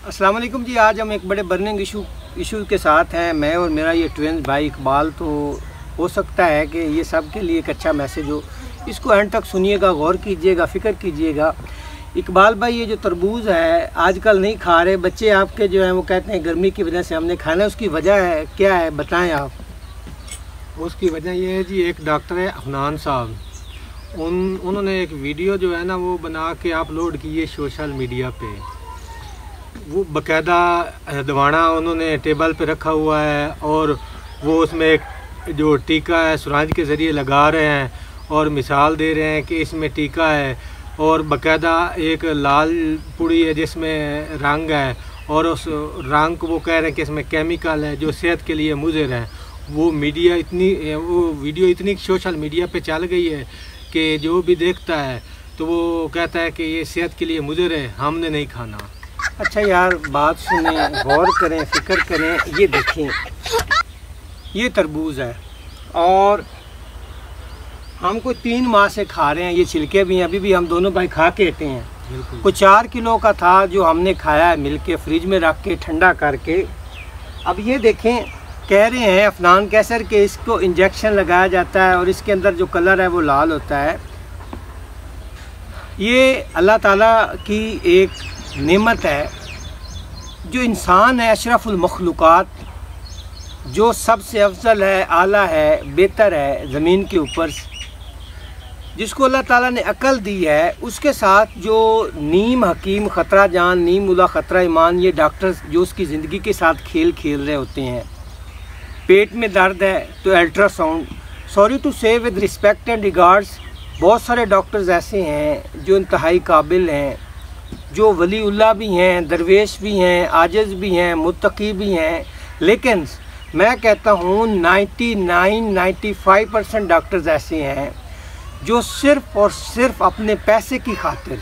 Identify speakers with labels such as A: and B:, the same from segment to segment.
A: अस्सलाम वालेकुम जी। आज हम एक बड़े बर्निंग इशू के साथ हैं, मैं और मेरा ये ट्विन भाई इकबाल। तो हो सकता है कि ये सब के लिए एक अच्छा मैसेज हो, इसको एंड तक सुनिएगा, गौर कीजिएगा, फ़िक्र कीजिएगा। इकबाल भाई, ये जो तरबूज है आजकल नहीं खा रहे बच्चे आपके, जो हैं वो कहते हैं गर्मी की वजह से हमने खाना, उसकी वजह है क्या है बताएं आप।
B: उसकी वजह ये है जी, एक डॉक्टर है अफनान साहब, उन्होंने एक वीडियो जो है ना वो बना के अपलोड की है सोशल मीडिया पे। वो बाकायदा दवाना उन्होंने टेबल पे रखा हुआ है और वो उसमें एक जो टीका है सुरांज के ज़रिए लगा रहे हैं और मिसाल दे रहे हैं कि इसमें टीका है, और बाकायदा एक लाल पुड़ी है जिसमें रंग है और उस रंग को वो कह रहे हैं कि इसमें केमिकल है जो सेहत के लिए मुज़र है। वो वीडियो इतनी सोशल मीडिया पे चल गई है कि जो भी देखता है तो वो कहता है कि ये सेहत के लिए मुज़र है, हमने नहीं खाना।
A: अच्छा यार, बात सुने, गौर करें, फ़िक्र करें। ये देखें, ये तरबूज है और हम कोई 3 माह से खा रहे हैं, ये छिलके भी हैं, अभी भी हम दोनों भाई खा के हटे हैं। कुछ 4 किलो का था जो हमने खाया है मिल के, फ्रिज में रख के ठंडा करके। अब ये देखें, कह रहे हैं अफनान कैसर के इसको इंजेक्शन लगाया जाता है और इसके अंदर जो कलर है वो लाल होता है। ये अल्लाह ताला की एक नेमत है। जो इंसान है अशरफुल मखलूक़ात, जो सबसे अफजल है, आला है, बेहतर है ज़मीन के ऊपर, जिसको अल्लाह ताला ने अकल दी है, उसके साथ जो नीम हकीम ख़तरा जान, नीम मुला ख़तरा ईमान, ये डॉक्टर्स जो उसकी ज़िंदगी के साथ खेल रहे होते हैं। पेट में दर्द है तो अल्ट्रासाउंड, सॉरी टू से विद रिस्पेक्ट एंड रिगार्ड्स, बहुत सारे डॉक्टर्स ऐसे हैं जो इंतहाई काबिल हैं, जो वलीउल्लाह भी हैं, दरवेश भी हैं, आजिज़ भी हैं, मुत्तकी भी हैं। लेकिन मैं कहता हूँ 99-95% डॉक्टर्स ऐसे हैं जो सिर्फ़ और सिर्फ अपने पैसे की खातिर,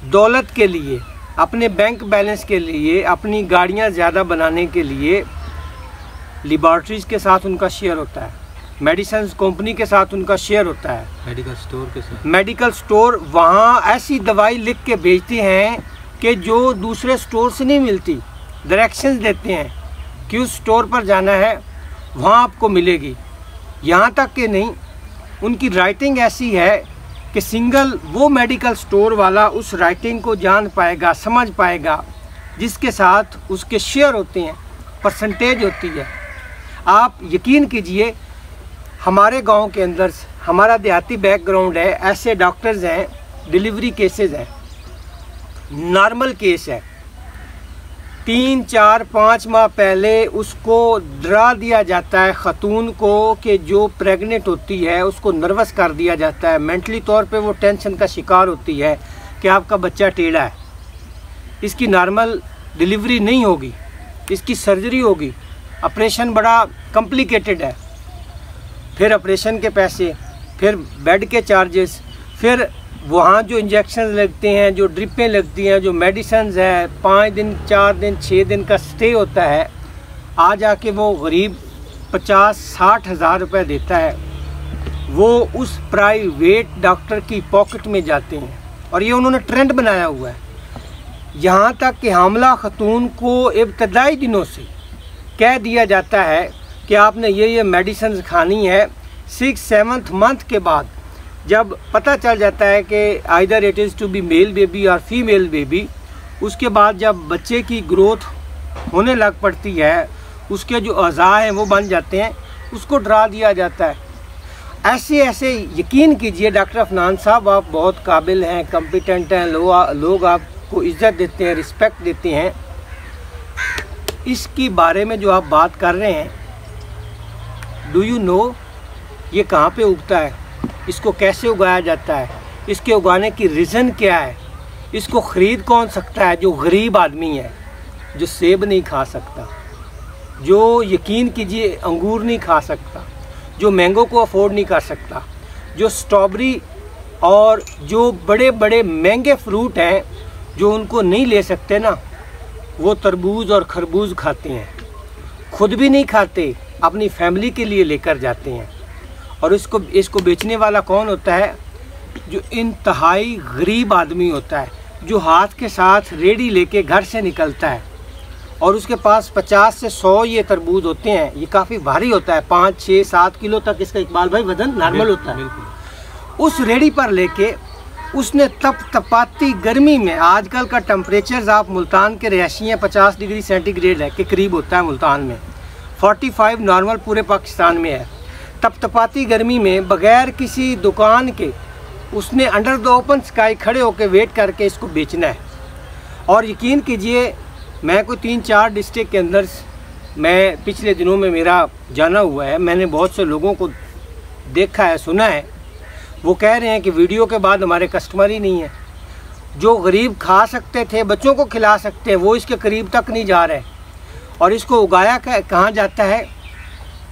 A: दौलत के लिए, अपने बैंक बैलेंस के लिए, अपनी गाड़ियाँ ज़्यादा बनाने के लिए लेबॉर्ट्रीज़ के साथ उनका शेयर होता है, मेडिसिन कंपनी के साथ उनका शेयर होता है,
B: मेडिकल स्टोर के साथ।
A: मेडिकल स्टोर वहाँ ऐसी दवाई लिख के बेचते हैं कि जो दूसरे स्टोर से नहीं मिलती। डायरेक्शंस देते हैं कि उस स्टोर पर जाना है, वहाँ आपको मिलेगी। यहाँ तक कि नहीं, उनकी राइटिंग ऐसी है कि सिंगल वो मेडिकल स्टोर वाला उस राइटिंग को जान पाएगा, समझ पाएगा, जिसके साथ उसके शेयर होते हैं, परसेंटेज होती है। आप यकीन कीजिए, हमारे गांव के अंदर, हमारा देहाती बैकग्राउंड है, ऐसे डॉक्टर्स हैं, डिलीवरी केसेस हैं, नॉर्मल केस है, 3, 4, 5 माह पहले उसको डरा दिया जाता है ख़तून को कि जो प्रेग्नेंट होती है उसको नर्वस कर दिया जाता है, मेंटली तौर पे वो टेंशन का शिकार होती है कि आपका बच्चा टेढ़ा है, इसकी नॉर्मल डिलीवरी नहीं होगी, इसकी सर्जरी होगी, ऑपरेशन बड़ा कॉम्प्लिकेटेड है, फिर ऑपरेशन के पैसे, फिर बेड के चार्जेस, फिर वहाँ जो इंजेक्शन लगते हैं, जो ड्रिपें लगती हैं, जो मेडिसिन है, 5 दिन, 4 दिन, 6 दिन का स्टे होता है। आज आके वो गरीब 50-60 हज़ार रुपये देता है, वो उस प्राइवेट डॉक्टर की पॉकेट में जाते हैं। और ये उन्होंने ट्रेंड बनाया हुआ है, यहाँ तक कि हामला खतून को इब्तदाई दिनों से कह दिया जाता है कि आपने ये मेडिसिन खानी है। 6-7th मंथ के बाद जब पता चल जाता है कि either it is to be male baby और फीमेल बेबी, उसके बाद जब बच्चे की ग्रोथ होने लग पड़ती है, उसके जो अज़ा हैं वो बन जाते हैं, उसको डरा दिया जाता है। ऐसे यकीन कीजिए डॉक्टर अफनान साहब, आप बहुत काबिल हैं, कॉम्पिटेंट हैं, लोग आपको इज़्ज़त देते हैं, रिस्पेक्ट देते हैं। इसकी बारे में जो आप बात कर रहे हैं, डू यू नो ये कहाँ पे उगता है, इसको कैसे उगाया जाता है, इसके उगाने की रीज़न क्या है, इसको ख़रीद कौन सकता है? जो गरीब आदमी है, जो सेब नहीं खा सकता, जो यकीन कीजिए अंगूर नहीं खा सकता, जो मैंगो को अफोर्ड नहीं कर सकता, जो स्ट्रॉबेरी और जो बड़े बड़े महंगे फ्रूट हैं जो उनको नहीं ले सकते ना, वो तरबूज और खरबूज खाते हैं, खुद भी नहीं खाते, अपनी फैमिली के लिए लेकर जाते हैं। और इसको बेचने वाला कौन होता है? जो इंतहाई गरीब आदमी होता है, जो हाथ के साथ रेडी लेके घर से निकलता है और उसके पास 50 से 100 ये तरबूज होते हैं, ये काफ़ी भारी होता है, 5, 6, 7 किलो तक इसका इकबाल भाई वजन नॉर्मल होता है। उस रेडी पर लेके उसने तपाती गर्मी में, आजकल का टेम्परेचर आप मुल्तान के रहायशी हैं 50 डिग्री सेंटीग्रेड है के करीब होता है मुल्तान में, 45 नॉर्मल पूरे पाकिस्तान में है। तपाती गर्मी में बग़ैर किसी दुकान के उसने अंडर द ओपन स्काई खड़े होकर वेट करके इसको बेचना है। और यकीन कीजिए, मैं कोई 3-4 डिस्ट्रिक्ट के अंदर मैं पिछले दिनों में मेरा जाना हुआ है, मैंने बहुत से लोगों को देखा है, सुना है, वो कह रहे हैं कि वीडियो के बाद हमारे कस्टमर ही नहीं है। जो गरीब खा सकते थे, बच्चों को खिला सकते हैं, वो इसके करीब तक नहीं जा रहे। और इसको उगाया कहाँ जाता है?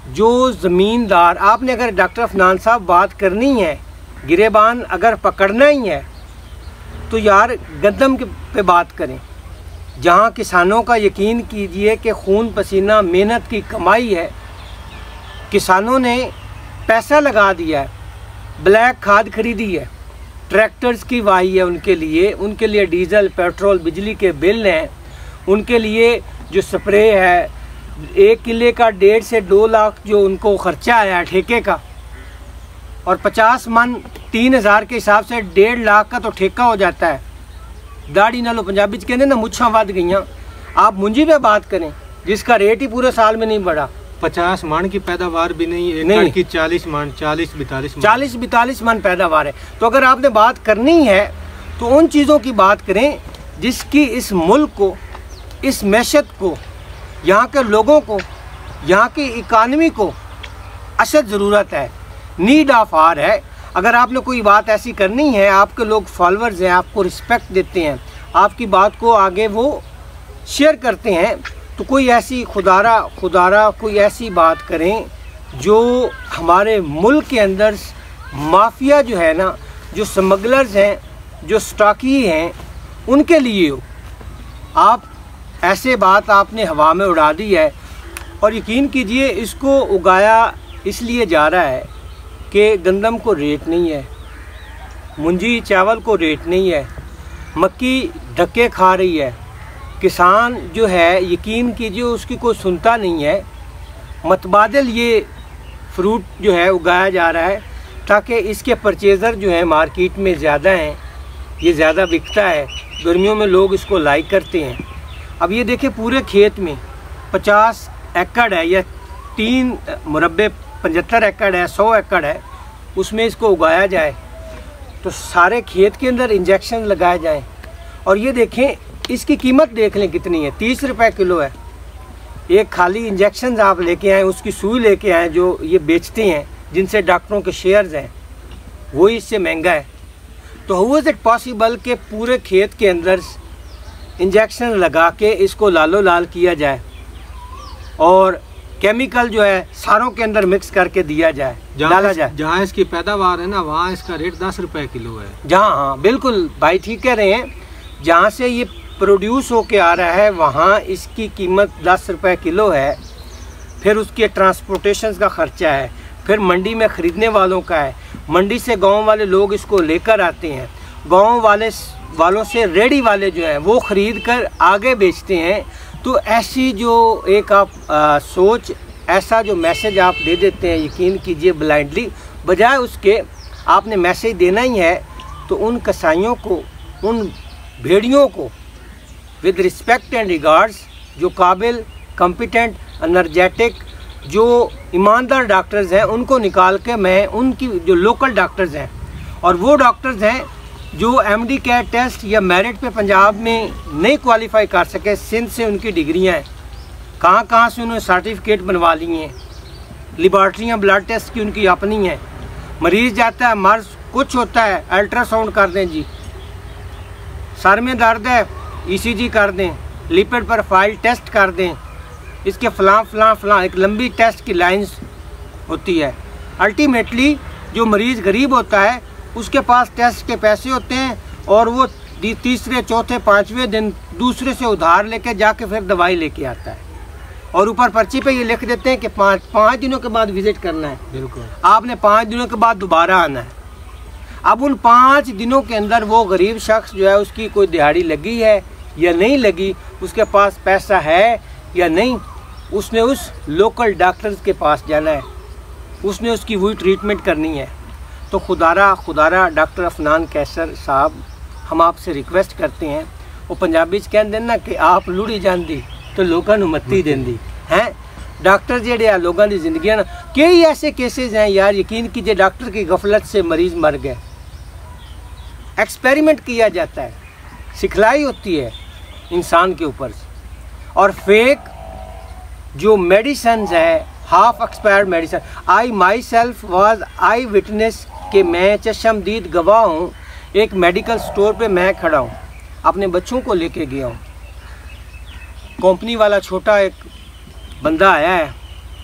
A: जो ज़मींदार, आपने अगर डॉक्टर अफनान साहब बात करनी है, गिरेबान अगर पकड़ना ही है तो यार गंदम पे बात करें, जहाँ किसानों का यकीन कीजिए कि खून पसीना मेहनत की कमाई है। किसानों ने पैसा लगा दिया है, ब्लैक खाद खरीदी है, ट्रैक्टर्स की वाही है उनके लिए डीजल पेट्रोल बिजली के बिल हैं, उनके लिए जो स्प्रे है 1 किले का 1.5 से 2 लाख जो उनको ख़र्चा आया ठेके का, और 50 मन 3000 के हिसाब से 1.5 लाख का तो ठेका हो जाता है। दाढ़ी नालो पंजाबी च कहते ना मुच्छा वध गई। आप मुंजी पे बात करें जिसका रेट ही पूरे साल में नहीं बढ़ा,
B: 50 मन की पैदावार भी नहीं की 40-42
A: मन पैदावार है। तो अगर आपने बात करनी है तो उन चीज़ों की बात करें जिसकी इस मुल्क को, इस मैशत को, यहाँ के लोगों को, यहाँ की इकानमी को अशद ज़रूरत है, नीड ऑफ आर है। अगर आपने कोई बात ऐसी करनी है, आपके लोग फॉलोअर्स हैं, आपको रिस्पेक्ट देते हैं, आपकी बात को आगे वो शेयर करते हैं, तो कोई ऐसी खुदारा कोई ऐसी बात करें जो हमारे मुल्क के अंदर माफिया जो है ना, जो स्मगलर्स हैं, जो स्टॉकी हैं, उनके लिए हो। आप ऐसे बात आपने हवा में उड़ा दी है। और यकीन कीजिए, इसको उगाया इसलिए जा रहा है कि गंदम को रेट नहीं है, मुंजी चावल को रेट नहीं है, मक्की धक्के खा रही है, किसान जो है यकीन कीजिए उसकी कोई सुनता नहीं है। मतबादल ये फ्रूट जो है उगाया जा रहा है ताकि इसके परचेज़र जो है मार्केट में ज़्यादा हैं, ये ज़्यादा बिकता है, गर्मियों में लोग इसको लाइक करते हैं। अब ये देखिए, पूरे खेत में 50 एकड़ है या 3 मुरब्बे 75 एकड़ है, 100 एकड़ है, उसमें इसको उगाया जाए तो सारे खेत के अंदर इंजेक्शन लगाए जाएं। और ये देखें, इसकी कीमत देख लें कितनी है, 30 रुपए किलो है। एक खाली इंजेक्शन आप लेके आएँ, उसकी सुई लेके आएँ, जो ये बेचते हैं, जिनसे डॉक्टरों के शेयर्स हैं, वही इससे महंगा है। तो हाउ इज़ इट पॉसिबल कि पूरे खेत के अंदर इंजेक्शन लगा के इसको लालो लाल किया जाए और केमिकल जो है सारों के अंदर मिक्स करके दिया जाए, डाला जाए।
B: जहाँ इसकी पैदावार है ना, वहाँ इसका रेट 10 रुपए किलो है।
A: जहाँ, हाँ बिल्कुल भाई ठीक कह रहे हैं, जहाँ से ये प्रोड्यूस होके आ रहा है वहाँ इसकी कीमत 10 रुपए किलो है। फिर उसके ट्रांसपोर्टेशन का ख़र्चा है, फिर मंडी में ख़रीदने वालों का है, मंडी से गांव वाले लोग इसको लेकर आते हैं, गांव वालों से रेडी वाले जो हैं वो ख़रीद कर आगे बेचते हैं। तो ऐसी जो एक आप सोच, ऐसा जो मैसेज आप दे देते हैं, यकीन कीजिए ब्लाइंडली, बजाय उसके आपने मैसेज देना ही है तो उन कसाइयों को, उन भेड़ियों को विद रिस्पेक्ट एंड रिगार्ड्स, जो काबिल, कॉम्पिटेंट, एनर्जेटिक, जो ईमानदार डॉक्टर्स हैं, उनको निकाल के मैं उनकी जो लोकल डॉक्टर्स हैं, और वो डॉक्टर्स हैं जो MD कैट टेस्ट या मेरिट पे पंजाब में नहीं क्वालिफाई कर सके, सिंध से उनकी डिग्रियां हैं, कहाँ से उन्होंने सर्टिफिकेट बनवा लिए हैं, लेबॉर्ट्रियाँ ब्लड टेस्ट की उनकी अपनी हैं। मरीज़ जाता है, मर्ज कुछ होता है, अल्ट्रासाउंड कर दें जी, सर में दर्द है ECG कर दें, लिपिड प्रोफाइल टेस्ट कर दें, इसके फलां एक लंबी टेस्ट की लाइंस होती है। अल्टीमेटली जो मरीज़ गरीब होता है उसके पास टेस्ट के पैसे होते हैं और वो तीसरे चौथे पाँचवें दिन दूसरे से उधार लेके जाके फिर दवाई लेके आता है, और ऊपर पर्ची पे ये लिख देते हैं कि पाँच दिनों के बाद विज़िट करना है।
B: बिल्कुल,
A: आपने 5 दिनों के बाद दोबारा आना है। अब उन 5 दिनों के अंदर वो गरीब शख्स जो है उसकी कोई दिहाड़ी लगी है या नहीं लगी, उसके पास पैसा है या नहीं, उसने उस लोकल डॉक्टर्स के पास जाना है, उसने उसकी वही ट्रीटमेंट करनी है। तो खुदारा डॉक्टर अफनान कैसर साहब, हम आपसे रिक्वेस्ट करते हैं, वो पंजाबी च कहते हैं ना कि आप लुड़ी जाती तो लोगों को मत्ती देंदी हैं। डॉक्टर जेडे आ लोगों की जिंदगी ना, कई ऐसे केसेस हैं यार, यकीन कीजिए डॉक्टर की गफलत से मरीज़ मर गए। एक्सपेरिमेंट किया जाता है, सिखलाई होती है इंसान के ऊपर से, और फेक जो मेडिसन है, half expired medicine. I myself was I witness कि मैं चशमदीद गवाह हूँ। एक मेडिकल स्टोर पे मैं खड़ा हूँ, अपने बच्चों को लेके गया हूँ, कंपनी वाला छोटा एक बंदा आया है,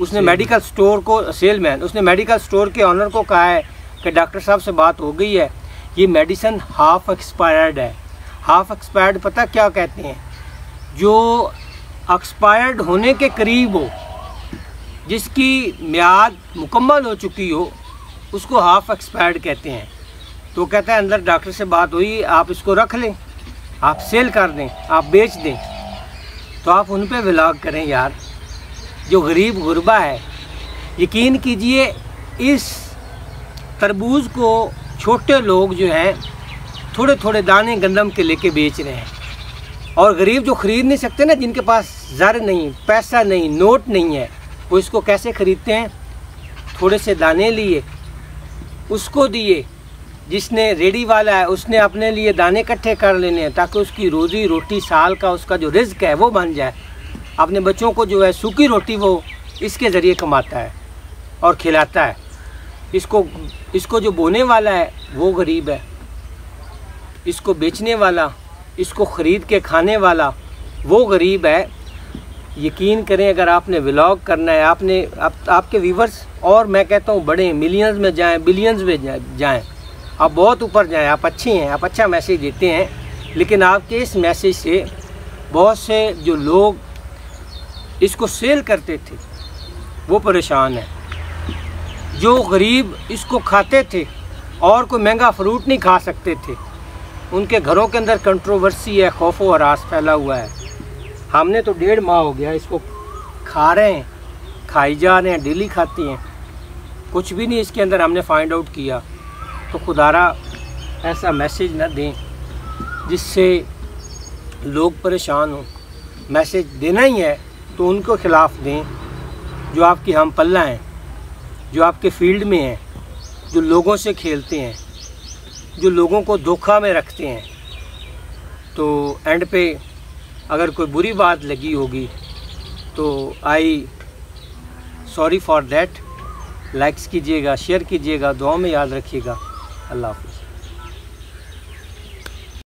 A: उसने मेडिकल स्टोर को, सेलमैन, उसने मेडिकल स्टोर के ऑनर को कहा है कि डॉक्टर साहब से बात हो गई है, ये मेडिसिन हाफ एक्सपायर्ड है। हाफ एक्सपायर्ड पता क्या कहते हैं? जो एक्सपायर्ड होने के करीब हो, जिसकी मियाद मुकम्मल हो चुकी हो, उसको हाफ एक्सपायर्ड कहते हैं। तो कहता है अंदर डॉक्टर से बात हुई, आप इसको रख लें, आप सेल कर दें, आप बेच दें। तो आप उन पे व्लॉग करें यार, जो गरीब गुरबा है। यकीन कीजिए इस तरबूज को छोटे लोग जो हैं थोड़े थोड़े दाने गंदम के लेके बेच रहे हैं, और गरीब जो ख़रीद नहीं सकते ना, जिनके पास ज़र नहीं, पैसा नहीं, नोट नहीं है, वो इसको कैसे ख़रीदते हैं? थोड़े से दाने लिए, उसको दिए, जिसने रेडी वाला है उसने अपने लिए दाने इकट्ठे कर लेने हैं ताकि उसकी रोज़ी रोटी साल का उसका जो रिज़्क है वो बन जाए। अपने बच्चों को जो है सूखी रोटी वो इसके ज़रिए कमाता है और खिलाता है। इसको जो बोने वाला है वो गरीब है, इसको बेचने वाला, इसको ख़रीद के खाने वाला वो गरीब है। यकीन करें, अगर आपने व्लॉग करना है, आपके व्यूवर्स, और मैं कहता हूँ बड़े मिलियंस में जाएं, बिलियंस में जाएं, आप बहुत ऊपर जाएं, आप अच्छे हैं, आप अच्छा मैसेज देते हैं, लेकिन आपके इस मैसेज से बहुत से जो लोग इसको सेल करते थे वो परेशान हैं। जो गरीब इसको खाते थे और कोई महंगा फ्रूट नहीं खा सकते थे, उनके घरों के अंदर कंट्रोवर्सी है, खौफ व हरास फैला हुआ है। हमने तो 1.5 माह हो गया इसको खा रहे हैं, खाई जा रहे हैं, डेली खाते हैं, कुछ भी नहीं इसके अंदर हमने फाइंड आउट किया। तो खुदारा ऐसा मैसेज न दें जिससे लोग परेशान हों। मैसेज देना ही है तो उनको खिलाफ़ दें जो आपकी हम पल्ला हैं, जो आपके फील्ड में हैं, जो लोगों से खेलते हैं, जो लोगों को धोखा में रखते हैं। तो एंड पे अगर कोई बुरी बात लगी होगी तो आई सॉरी फॉर दैट। लाइक्स कीजिएगा, शेयर कीजिएगा, दुआ में याद रखिएगा। अल्लाह हाफ़िज़।